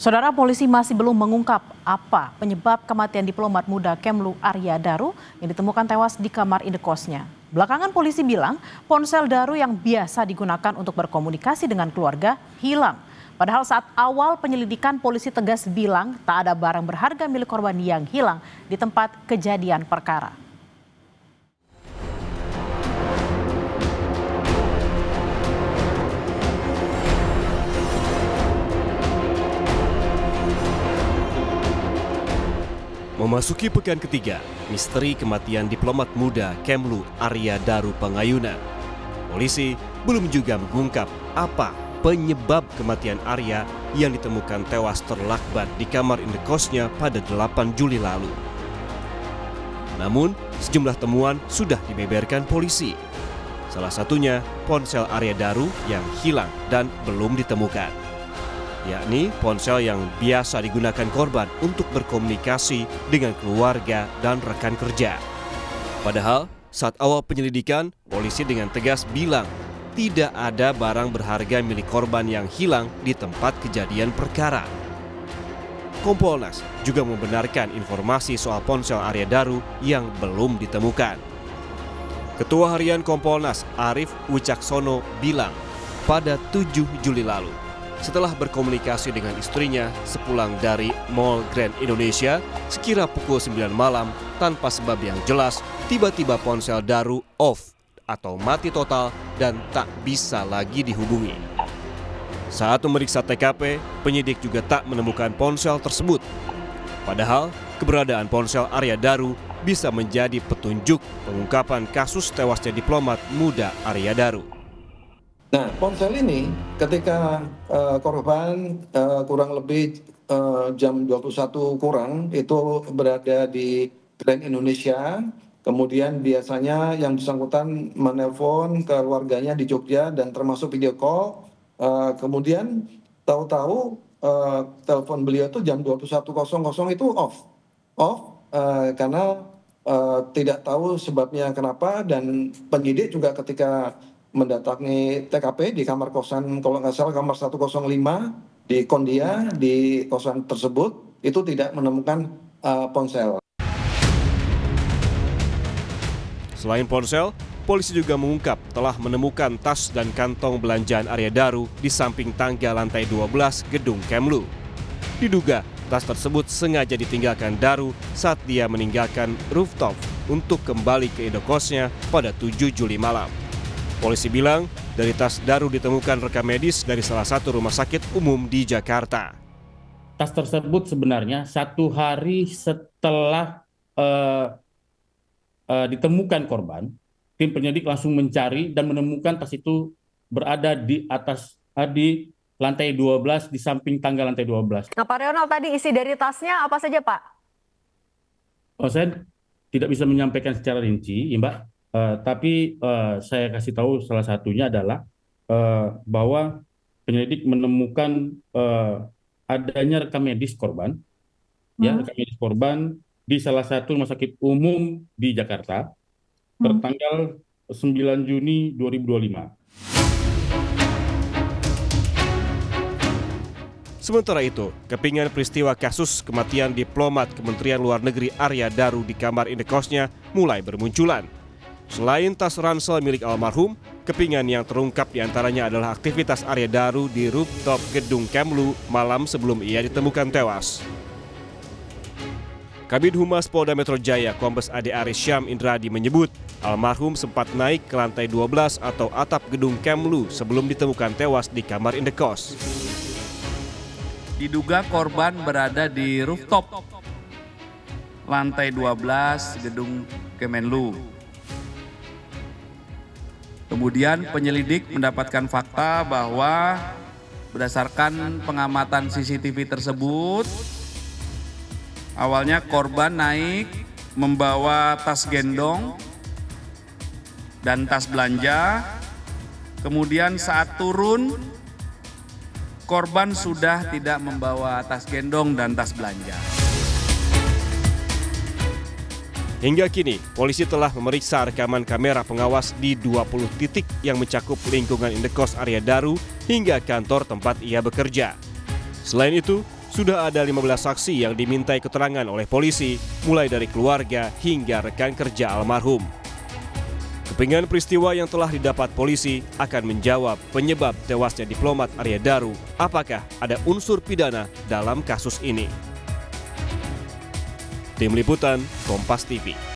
Saudara, polisi masih belum mengungkap apa penyebab kematian diplomat muda Kemlu Arya Daru yang ditemukan tewas di kamar indekosnya. Belakangan polisi bilang ponsel Daru yang biasa digunakan untuk berkomunikasi dengan keluarga hilang. Padahal saat awal penyelidikan polisi tegas bilang tak ada barang berharga milik korban yang hilang di tempat kejadian perkara. Memasuki pekan ketiga, misteri kematian diplomat muda Kemlu Arya Daru Pangayunan. Polisi belum juga mengungkap apa penyebab kematian Arya yang ditemukan tewas terlakban di kamar indekosnya pada 8 Juli lalu. Namun, sejumlah temuan sudah dibeberkan polisi. Salah satunya ponsel Arya Daru yang hilang dan belum ditemukan, yakni ponsel yang biasa digunakan korban untuk berkomunikasi dengan keluarga dan rekan kerja. Padahal saat awal penyelidikan, polisi dengan tegas bilang tidak ada barang berharga milik korban yang hilang di tempat kejadian perkara. Kompolnas juga membenarkan informasi soal ponsel Arya Daru yang belum ditemukan. Ketua Harian Kompolnas Arief Wicaksono bilang pada 7 Juli lalu, setelah berkomunikasi dengan istrinya sepulang dari Mall Grand Indonesia sekira pukul 9 malam tanpa sebab yang jelas, tiba-tiba ponsel Daru off atau mati total dan tak bisa lagi dihubungi. Saat memeriksa TKP, penyidik juga tak menemukan ponsel tersebut. Padahal keberadaan ponsel Arya Daru bisa menjadi petunjuk pengungkapan kasus tewasnya diplomat muda Arya Daru. Nah, ponsel ini ketika korban kurang lebih jam 21 kurang itu berada di Grand Indonesia, kemudian biasanya yang bersangkutan menelpon ke keluarganya di Jogja dan termasuk video call, kemudian tahu-tahu telepon beliau itu jam 21.00 itu off karena tidak tahu sebabnya kenapa, dan penyidik juga ketika mendatangi TKP di kamar kosan, kalau nggak salah kamar 105 di Kondia, di kosan tersebut itu tidak menemukan ponsel. Selain ponsel, polisi juga mengungkap telah menemukan tas dan kantong belanjaan Arya Daru di samping tangga lantai 12 gedung Kemlu. Diduga tas tersebut sengaja ditinggalkan Daru saat dia meninggalkan rooftop untuk kembali ke indekosnya pada 7 Juli malam. Polisi bilang dari tas Daru ditemukan rekam medis dari salah satu rumah sakit umum di Jakarta. Tas tersebut sebenarnya 1 hari setelah ditemukan korban, tim penyidik langsung mencari dan menemukan tas itu berada di atas di lantai 12, di samping tangga lantai 12. Nah, Pak Rionald, tadi isi dari tasnya apa saja, Pak? Saya tidak bisa menyampaikan secara rinci, ya, Mbak. Tapi saya kasih tahu salah satunya adalah bahwa penyelidik menemukan adanya rekam medis korban, ya, rekam medis korban di salah satu rumah sakit umum di Jakarta tertanggal 9 Juni 2025. Sementara itu, kepingan peristiwa kasus kematian diplomat Kementerian Luar Negeri Arya Daru di kamar indekosnya mulai bermunculan. Selain tas ransel milik almarhum, kepingan yang terungkap diantaranya adalah aktivitas Arya Daru di rooftop gedung Kemlu malam sebelum ia ditemukan tewas. Kabid Humas Polda Metro Jaya Kombes Ade Aris Syam Indradi menyebut almarhum sempat naik ke lantai 12 atau atap gedung Kemlu sebelum ditemukan tewas di kamar indekos. Diduga korban berada di rooftop lantai 12 gedung Kemenlu. Kemudian penyelidik mendapatkan fakta bahwa berdasarkan pengamatan CCTV tersebut, awalnya korban naik membawa tas gendong dan tas belanja. Kemudian saat turun, korban sudah tidak membawa tas gendong dan tas belanja. Hingga kini, polisi telah memeriksa rekaman kamera pengawas di 20 titik yang mencakup lingkungan indekos Arya Daru hingga kantor tempat ia bekerja. Selain itu, sudah ada 15 saksi yang dimintai keterangan oleh polisi, mulai dari keluarga hingga rekan kerja almarhum. Kepingan peristiwa yang telah didapat polisi akan menjawab penyebab tewasnya diplomat Arya Daru. Apakah ada unsur pidana dalam kasus ini? Tim Liputan, Kompas TV.